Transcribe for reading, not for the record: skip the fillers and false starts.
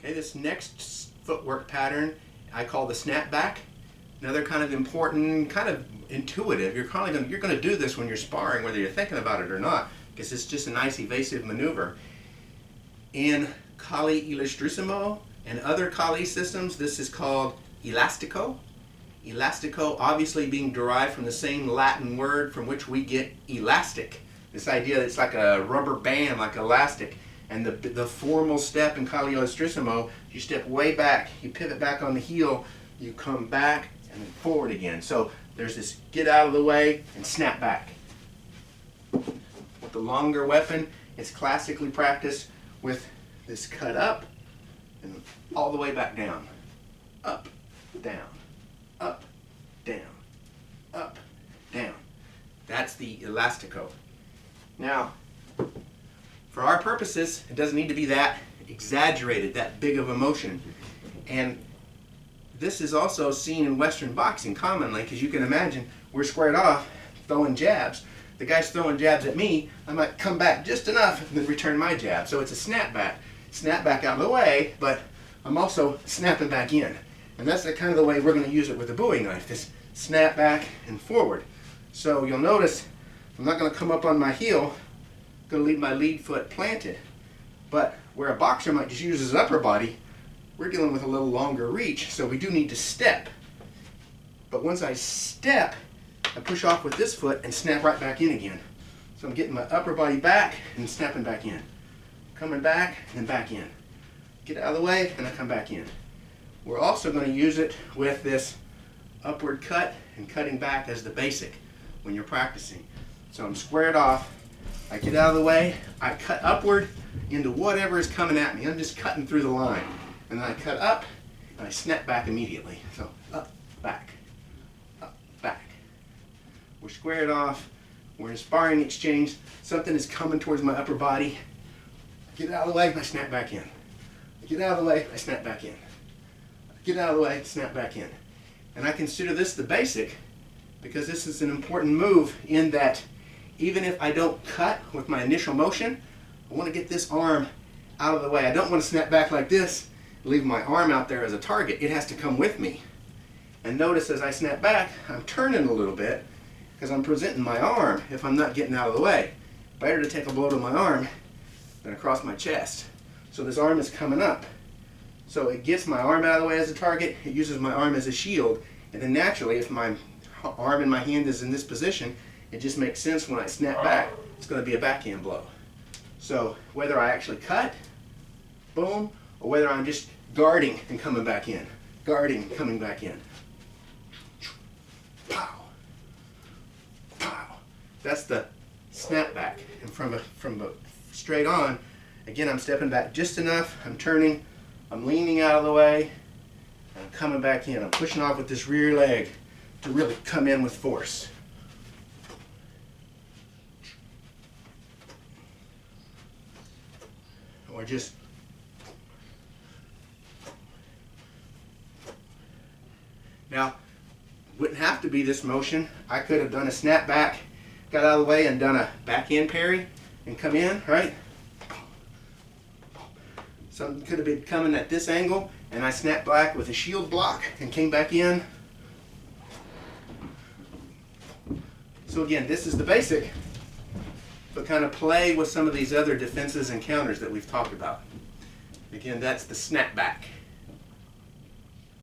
Okay, this next footwork pattern I call the snapback. Another kind of important, kind of intuitive. You're going to do this when you're sparring, whether you're thinking about it or not, because it's just a nice evasive maneuver. In Kali Illustrissimo and other Kali systems, this is called elastico. Elastico obviously being derived from the same Latin word from which we get elastic. This idea that it's like a rubber band, like elastic. And the formal step in Kali Illustrissimo, you step way back, you pivot back on the heel, you come back and then forward again. So there's this get out of the way and snap back. With the longer weapon, it's classically practiced with this cut up and all the way back down. Up, down, up, down, up, down. That's the elastico. Now, for our purposes, it doesn't need to be that exaggerated, that big of a motion. And this is also seen in Western boxing commonly, because you can imagine we're squared off throwing jabs. The guy's throwing jabs at me, I might come back just enough and then return my jab. So it's a snapback. Snapback out of the way, but I'm also snapping back in. And that's the kind of the way we're going to use it with the Bowie knife, this snap back and forward. So you'll notice I'm not going to come up on my heel, I'm going to leave my lead foot planted. But where a boxer might just use his upper body, we're dealing with a little longer reach, so we do need to step. But once I step, I push off with this foot and snap right back in again. So I'm getting my upper body back and snapping back in. Coming back and back in. Get out of the way and I come back in. We're also going to use it with this upward cut and cutting back as the basic when you're practicing. So I'm squared off, I get out of the way, I cut upward into whatever is coming at me. I'm just cutting through the line. And then I cut up and I snap back immediately. So up, back, back. We're squared off, we're in sparring exchange, something is coming towards my upper body. I get out of the way and I snap back in. I get out of the way, I snap back in. Get out of the way, snap back in. And I consider this the basic because this is an important move in that even if I don't cut with my initial motion, I want to get this arm out of the way. I don't want to snap back like this, leave my arm out there as a target. It has to come with me. And notice as I snap back, I'm turning a little bit because I'm presenting my arm if I'm not getting out of the way. Better to take a blow to my arm than across my chest. So this arm is coming up. So it gets my arm out of the way as a target, it uses my arm as a shield, and then naturally if my arm and my hand is in this position, it just makes sense when I snap back, it's going to be a backhand blow. So whether I actually cut, boom, or whether I'm just guarding and coming back in, guarding and coming back in. Pow, pow. That's the snapback. And from straight on, again I'm stepping back just enough, I'm turning, I'm leaning out of the way, and I'm coming back in. I'm pushing off with this rear leg to really come in with force. Or just now, wouldn't have to be this motion. I could have done a snap back, got out of the way and done a backhand parry and come in, right? Something could have been coming at this angle and I snapped back with a shield block and came back in. So again, this is the basic, but kind of play with some of these other defenses and counters that we've talked about. Again, that's the snapback.